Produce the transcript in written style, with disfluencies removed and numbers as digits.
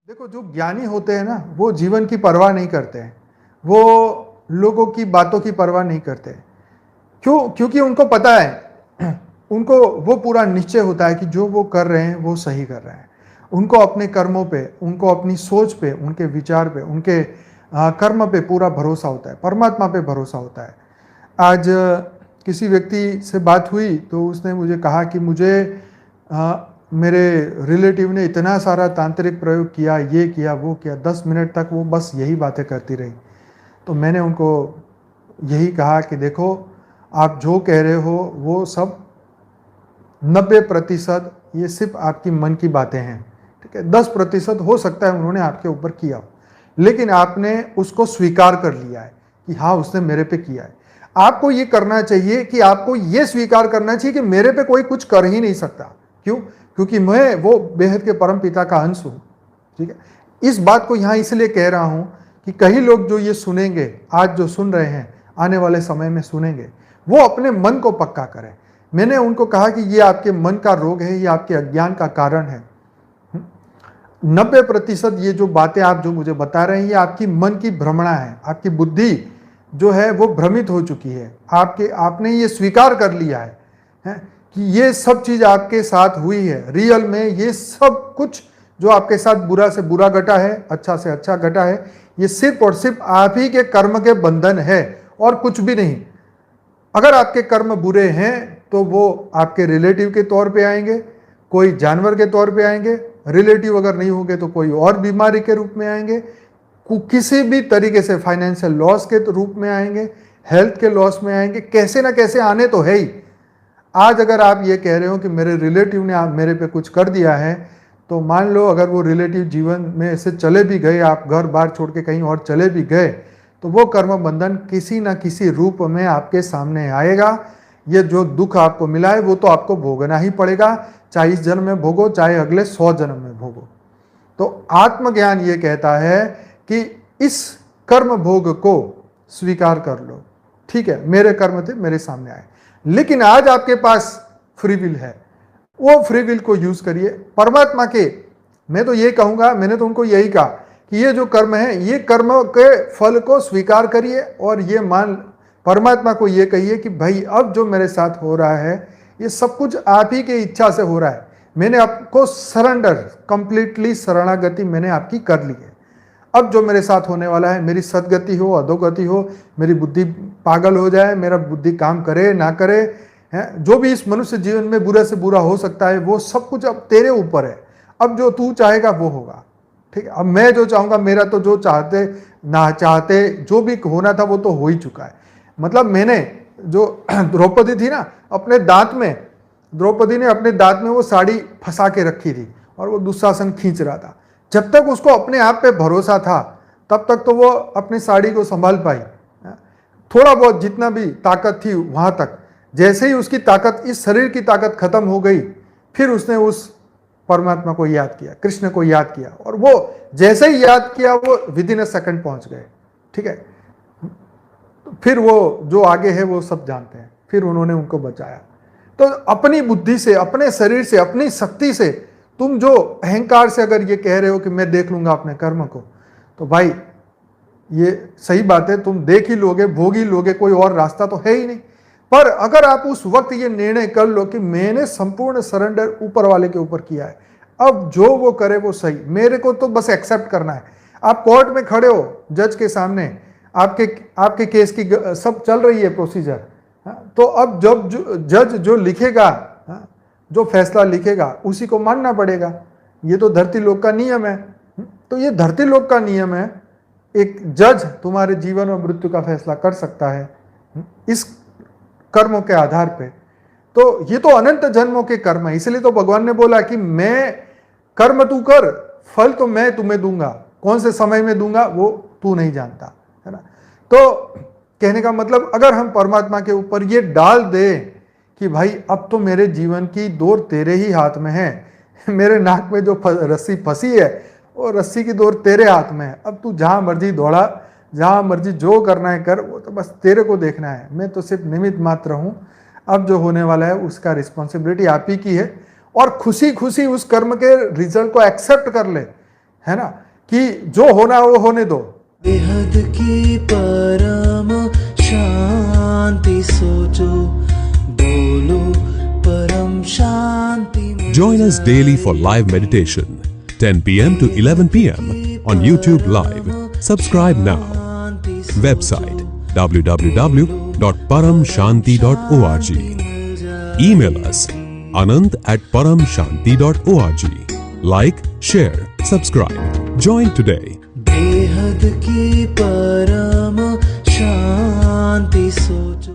देखो, जो ज्ञानी होते हैं ना, वो जीवन की परवाह नहीं करते हैं। वो लोगों की बातों की परवाह नहीं करते। क्यों? क्योंकि उनको पता है, उनको वो पूरा निश्चय होता है कि जो वो कर रहे हैं वो सही कर रहे हैं। उनको अपने कर्मों पे, उनको अपनी सोच पे, उनके विचार पे, उनके कर्म पे पूरा भरोसा होता है, परमात्मा पे भरोसा होता है। आज किसी व्यक्ति से बात हुई तो उसने मुझे कहा कि मुझे मेरे रिलेटिव ने इतना सारा तांत्रिक प्रयोग किया, ये किया, वो किया, 10 मिनट तक वो बस यही बातें करती रही। तो मैंने उनको यही कहा कि देखो, आप जो कह रहे हो वो सब 90% ये सिर्फ आपकी मन की बातें हैं, ठीक है। 10% हो सकता है उन्होंने आपके ऊपर किया हो, लेकिन आपने उसको स्वीकार कर लिया है कि हाँ, उसने मेरे पे किया है। आपको ये करना चाहिए कि आपको ये स्वीकार करना चाहिए कि मेरे पे कोई कुछ कर ही नहीं सकता। क्यों? क्योंकि मैं वो बेहद के परम पिता का अंश हूं, ठीक है। इस बात को यहां इसलिए कह रहा हूं कि कई लोग जो ये सुनेंगे, आज जो सुन रहे हैं, आने वाले समय में सुनेंगे, वो अपने मन को पक्का करें। मैंने उनको कहा कि ये आपके मन का रोग है, ये आपके अज्ञान का कारण है। 90% ये जो बातें आप जो मुझे बता रहे हैं, ये आपकी मन की भ्रमणा है। आपकी बुद्धि जो है वो भ्रमित हो चुकी है। आपने ये स्वीकार कर लिया है कि ये सब चीज आपके साथ हुई है। रियल में ये सब कुछ जो आपके साथ बुरा से बुरा घटा है, अच्छा से अच्छा घटा है, ये सिर्फ और सिर्फ आप ही के कर्म के बंधन है और कुछ भी नहीं। अगर आपके कर्म बुरे हैं तो वो आपके रिलेटिव के तौर पे आएंगे, कोई जानवर के तौर पे आएंगे। रिलेटिव अगर नहीं होंगे तो कोई और बीमारी के रूप में आएंगे, किसी भी तरीके से फाइनेंशियल लॉस के रूप में आएंगे, हेल्थ के लॉस में आएंगे, कैसे ना कैसे आने तो है ही। आज अगर आप ये कह रहे हो कि मेरे रिलेटिव ने आप मेरे पे कुछ कर दिया है, तो मान लो अगर वो रिलेटिव जीवन में से चले भी गए, आप घर बार छोड़ के कहीं और चले भी गए, तो वो कर्म बंधन किसी न किसी रूप में आपके सामने आएगा। ये जो दुख आपको मिला है वो तो आपको भोगना ही पड़ेगा, चाहे इस जन्म में भोगो, चाहे अगले 100 जन्म में भोगो। तो आत्मज्ञान ये कहता है कि इस कर्म भोग को स्वीकार कर लो। ठीक है, मेरे कर्म थे, मेरे सामने आए, लेकिन आज आपके पास फ्री विल है। वो फ्री विल को यूज करिए परमात्मा के। मैं तो ये कहूंगा, मैंने तो उनको यही कहा कि ये जो कर्म है, ये कर्म के फल को स्वीकार करिए और ये मान परमात्मा को ये कहिए कि भाई अब जो मेरे साथ हो रहा है ये सब कुछ आप ही की इच्छा से हो रहा है। मैंने आपको सरेंडर, कंप्लीटली शरणागति मैंने आपकी कर ली है। अब जो मेरे साथ होने वाला है, मेरी सदगति हो, अधोगति हो, मेरी बुद्धि पागल हो जाए, मेरा बुद्धि काम करे ना करे, है जो भी इस मनुष्य जीवन में बुरा से बुरा हो सकता है, वो सब कुछ अब तेरे ऊपर है। अब जो तू चाहेगा वो होगा, ठीक है। अब मैं जो चाहूंगा, मेरा तो जो चाहते ना चाहते जो भी होना था वो तो हो ही चुका है। मतलब मैंने जो द्रौपदी थी ना, अपने दांत में, द्रौपदी ने अपने दांत में वो साड़ी फंसा के रखी थी और वो दुशासन खींच रहा था। जब तक उसको अपने आप पे भरोसा था तब तक तो वो अपनी साड़ी को संभाल पाई, थोड़ा बहुत जितना भी ताकत थी वहां तक। जैसे ही उसकी ताकत, इस शरीर की ताकत खत्म हो गई, फिर उसने उस परमात्मा को याद किया, कृष्ण को याद किया, और वो जैसे ही याद किया वो विद इन अ सेकंड पहुंच गए, ठीक है। फिर वो जो आगे है वो सब जानते हैं, फिर उन्होंने उनको बचाया। तो अपनी बुद्धि से, अपने शरीर से, अपनी शक्ति से, तुम जो अहंकार से अगर ये कह रहे हो कि मैं देख लूंगा अपने कर्म को, तो भाई ये सही बात है, तुम देख ही लोगे, भोग ही लोगे, कोई और रास्ता तो है ही नहीं। पर अगर आप उस वक्त ये निर्णय कर लो कि मैंने संपूर्ण सरेंडर ऊपर वाले के ऊपर किया है, अब जो वो करे वो सही, मेरे को तो बस एक्सेप्ट करना है। आप कोर्ट में खड़े हो, जज के सामने, आपके केस की सब चल रही है प्रोसीजर, तो अब जब जज जो लिखेगा, जो फैसला लिखेगा उसी को मानना पड़ेगा। ये तो धरती लोक का नियम है। तो ये धरती लोक का नियम है, एक जज तुम्हारे जीवन और मृत्यु का फैसला कर सकता है इस कर्मों के आधार पे। तो ये तो अनंत जन्मों के कर्म है, इसलिए तो भगवान ने बोला कि मैं कर्म तू कर, फल तो मैं तुम्हें दूंगा, कौन से समय में दूंगा वो तू नहीं जानता, है ना। तो कहने का मतलब, अगर हम परमात्मा के ऊपर ये डाल दे कि भाई अब तो मेरे जीवन की डोर तेरे ही हाथ में है, मेरे नाक में जो रस्सी फंसी है वो रस्सी की डोर तेरे हाथ में है, अब तू जहां मर्जी दौड़ा, जहां मर्जी जो करना है कर, वो तो बस तेरे को देखना है, मैं तो सिर्फ निमित्त मात्र हूं। अब जो होने वाला है उसका रिस्पॉन्सिबिलिटी आप ही की है, और खुशी खुशी उस कर्म के रिजल्ट को एक्सेप्ट कर ले है ना, कि जो होना वो होने दो। बेहद की परम शांति सोचो, बोलो परम शांति। Join us daily for live meditation, 10 p.m. to 11 p.m. on YouTube Live. Subscribe now. Website www.paramshanti.org. Email us anant@paramshanti.org. Like, share, subscribe. Join today. बेहद की परम शांति सोचो।